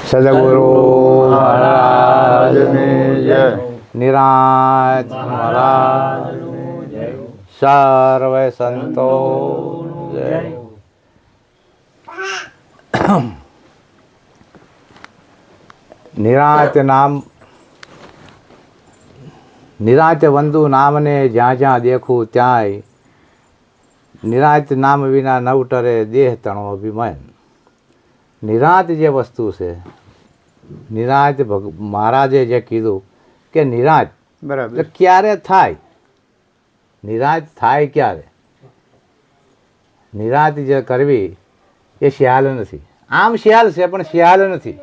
સદગુરુ મહારાજની જય. નિરાંત મહારાજની જય. સર્વે સંતો જય. નિરાંત નામ નિરાંત વંદુ નામને જ્યાં જ્યાં દેખું ત્યાંય નિરાંત નામ વિના નવ ટરે દેહ તણો અભિમાન. નિરાંત જે વસ્તુ છે, નિરાંત મહારાજે જે કીધું કે નિરાંત બરાબર ક્યારે થાય, નિરાંત થાય ક્યારે? નિરાંત જે કરવી એ શ્યાલ નથી. આમ શ્યાલ છે પણ શ્યાલ નથી.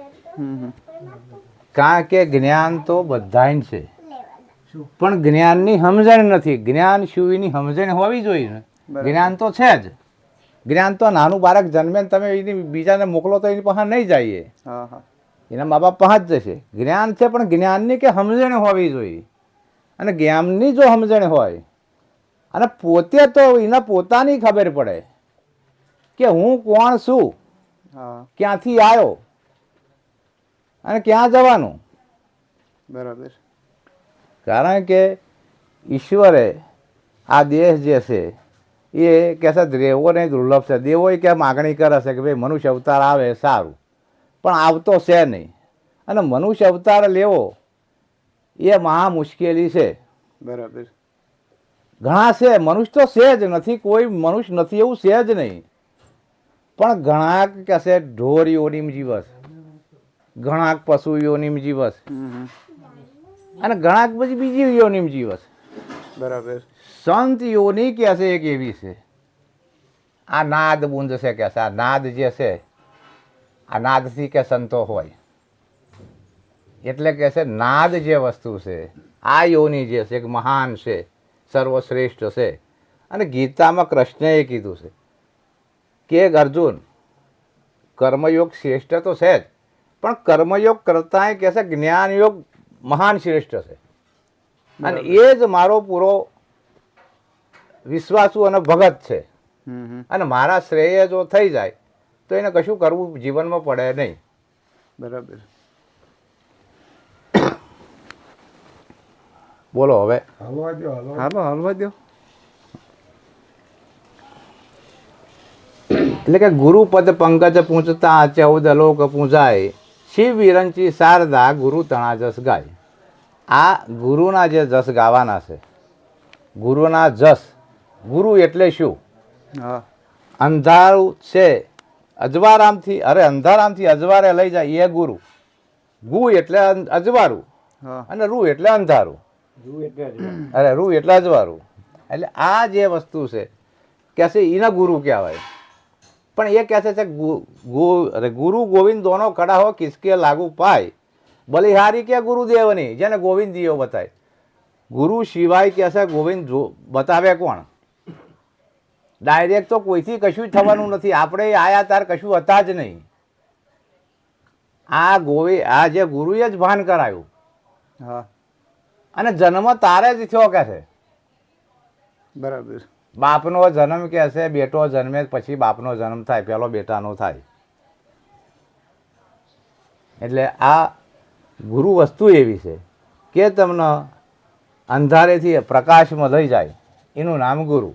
કારણ કે જ્ઞાન તો બધાય છે, પણ જ્ઞાનની સમજણ નથી. જ્ઞાન શુંની સમજણ હોવી જોઈએ ને. જ્ઞાન તો છે જ. જ્ઞાન તો નાનું બાળક જન્મે ને તમે એની બીજાને મોકલો તો એની પાસે નહીં જઈએ, એના મા બાપ પાસે જ જશે. જ્ઞાન છે પણ જ્ઞાનની કે સમજણ હોવી જોઈએ. અને જ્ઞાનની જો સમજણ હોય અને પોતે તો એના પોતાની ખબર પડે કે હું કોણ છું, ક્યાંથી આવ્યો અને ક્યાં જવાનું. બરાબર. કારણ કે ઈશ્વરે આ દેહ જે છે એ કહે છે દેવોને દુર્લભ છે. દેવો કે માગણી કરે છે કે ભાઈ મનુષ્ય અવતાર આવે સારું, પણ આવતો છે નહીં. અને મનુષ્ય અવતાર લેવો એ મહા મુશ્કેલી છે. બરાબર. ઘણા છે મનુષ્ય તો છે જ નથી, કોઈ મનુષ્ય નથી એવું છે જ નહીં. પણ ઘણા કહેશે ઢોર યોનિમ જીવસ, ઘણા પશુ યોનિમ જીવસ, અને ઘણા પછી બીજી યોનિમ જીવસ. બરાબર. સંત યોની કે છે એક એવી છે, આ નાદ બુંદ છે કે છે. આ નાદ જે છે, આ નાદથી કે સંતો હોય. એટલે કે છે નાદ જે વસ્તુ છે, આ યોની જે છે એક મહાન છે, સર્વશ્રેષ્ઠ છે. અને ગીતામાં કૃષ્ણએ કીધું છે કે અર્જુન કર્મયોગ શ્રેષ્ઠ તો છે જ, પણ કર્મયોગ કરતાં કે છે જ્ઞાન યોગ મહાન શ્રેષ્ઠ છે. અને એ જ મારો પૂરો વિશ્વાસુ અને ભગત છે. અને મારા શ્રેય જો થઈ જાય તો એને કશું કરવું જીવનમાં પડે નહીં. બરાબર. બોલો હવે. હલવા દો. એટલે કે ગુરુપદ પંકજ પૂંચતા 14 લોક પૂંજાય, શિવ વિરંચી શારદા ગુરુ તણા જસ ગાય. આ ગુરુના જે જસ ગાવાના છે, ગુરુના જસ. ગુરુ એટલે શું? અંધારું છે અજવારામથી, અરે અંધારામથી અજવારે લઈ જાય એ ગુરુ. ગુ એટલે અજવાળું અને રૂ એટલે અંધારું, અરે રૂ એટલે અજવાળું. એટલે આ જે વસ્તુ છે કે છે એના ગુરુ કહેવાય. પણ એ કહે છે ગુરુ ગોવિંદ દોનો ખડા હો કિસકે લાગુ પાય, બલિહારી કે ગુરુદેવની, જેને ગોવિંદ દિયો બતાય. ગુરુ સિવાય કે છે ગોવિંદ બતાવે કોણ? ડાયરેક્ટ તો કોઈથી કશું જ થવાનું નથી. આપણે આયા તાર કશું હતા જ નહીં. આ જે ગુરુએ જ ભાન કરાયું. અને જન્મ તારે જ થયો કે છે. બરાબર. બાપનો જન્મ કે છે, બેટો જન્મે પછી બાપનો જન્મ થાય, પેલો બેટાનો થાય. એટલે આ ગુરુ વસ્તુ એવી છે કે તમને અંધારેથી પ્રકાશમાં લઈ જાય. એનું નામ ગુરુ.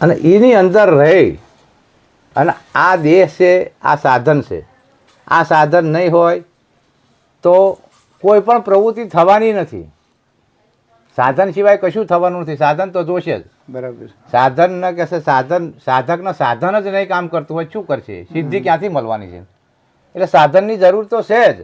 અને એની અંદર રહી અને આ દેહ છે, આ સાધન છે. આ સાધન નહીં હોય તો કોઈ પણ પ્રવૃત્તિ થવાની નથી. સાધન સિવાય કશું થવાનું નથી. સાધન તો જોશે જ. બરાબર. સાધન ન કહેશે સાધકના સાધન જ નહીં કામ કરતું હોય શું કરશે? સિદ્ધિ ક્યાંથી મળવાની છે? એટલે સાધનની જરૂર તો છે જ,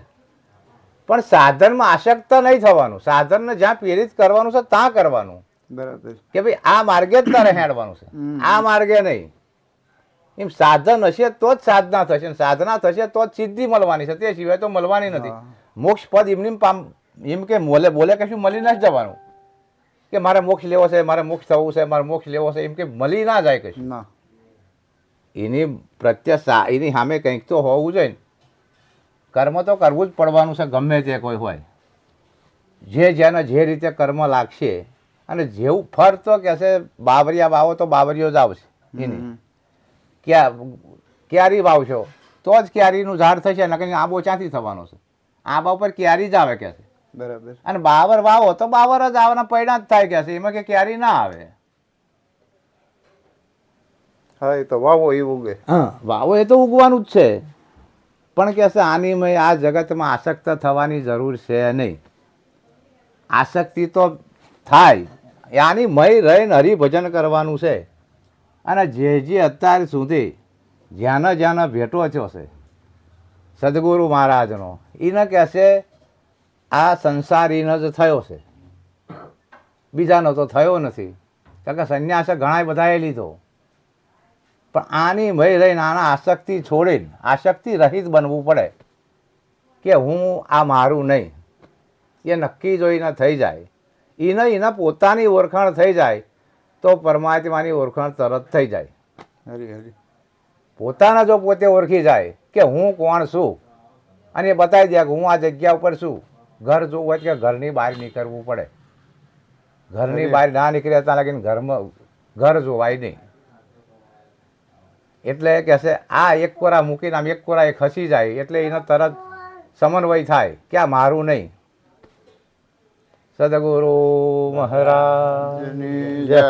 પણ સાધનમાં આસક્ત નહીં થવાનું. સાધનને જ્યાં પ્રેરિત કરવાનું છે ત્યાં કરવાનું. બરાબર. કે ભાઈ આ માર્ગે જ તારે હેડવાનું છે, આ માર્ગે નહીં. એમ સાધન હશે તો જ સાધના થશે, સાધના થશે તો જ સિદ્ધિ મળવાની છે. તે સિવાય તો મળવાની નથી. મોક્ષ પદ એમ કે બોલે કશું મળી ના જવાનું કે મારે મોક્ષ લેવો છે, મારે મોક્ષ થવું છે, મારે મોક્ષ લેવો છે, એમ કે મળી ના જાય કશું. એની પ્રત્યે એની સામે કંઈક તો હોવું જોઈએ ને. કર્મ તો કરવું જ પડવાનું છે ગમે તે કોઈ હોય. જેને જે રીતે કર્મ લાગશે અને જેવું ફળ તો કે છે બાવરિયા વાવો તો બાવરીઓ જ આવશે. એની ક્યારી વાવશો તો જ ક્યારીનું ઝાડ થશે, નકર આંબો ક્યાંથી થવાનો છે? આંબા ઉપર ક્યારી જ આવે કે છે. બરાબર. અને બાવર વાવો તો બાવર જ આવવાના પૈડા જ થાય કે છે, એમાં કે ક્યારી ના આવે. હા, એ તો વાવો એ ઉગે. હા, વાવો એ તો ઉગવાનું જ છે, પણ કે છે આની મેં આ જગતમાં આસક્ત થવાની જરૂર છે નહીં. આસક્તિ તો થાય, આની મય રહીને હરિભજન કરવાનું છે. અને જે અત્યાર સુધી જ્યાંના ભેટો થયો છે સદગુરુ મહારાજનો, એને કહેશે આ સંસાર એને જ થયો છે, બીજાનો તો થયો નથી. કારણ કે સંન્યાસ ઘણા બધાએ લીધો, પણ આની મય રહીને આના આસક્તિ છોડીને આસક્તિ રહિત બનવું પડે કે હું આ મારું નહીં, એ નક્કી જોઈને થઈ જાય. એને પોતાની ઓળખાણ થઈ જાય તો પરમાત્માની ઓળખાણ તરત થઈ જાય. હરી હરી. પોતાના જો પોતે ઓળખી જાય કે હું કોણ છું, અને એ બતાવી દે કે હું આ જગ્યા ઉપર છું. ઘર જોવું હોય કે ઘરની બહાર નીકળવું પડે, ઘરની બહાર ના નીકળે ત્યાં લાગીને ઘરમાં ઘર જોવાય નહીં. એટલે કહેશે આ એક કોરા મૂકીને આમ એક કોરા એ ખસી જાય એટલે એનો તરત સમન્વય થાય કે આ મારું નહીં. સદગુરુ મહારાજની જય.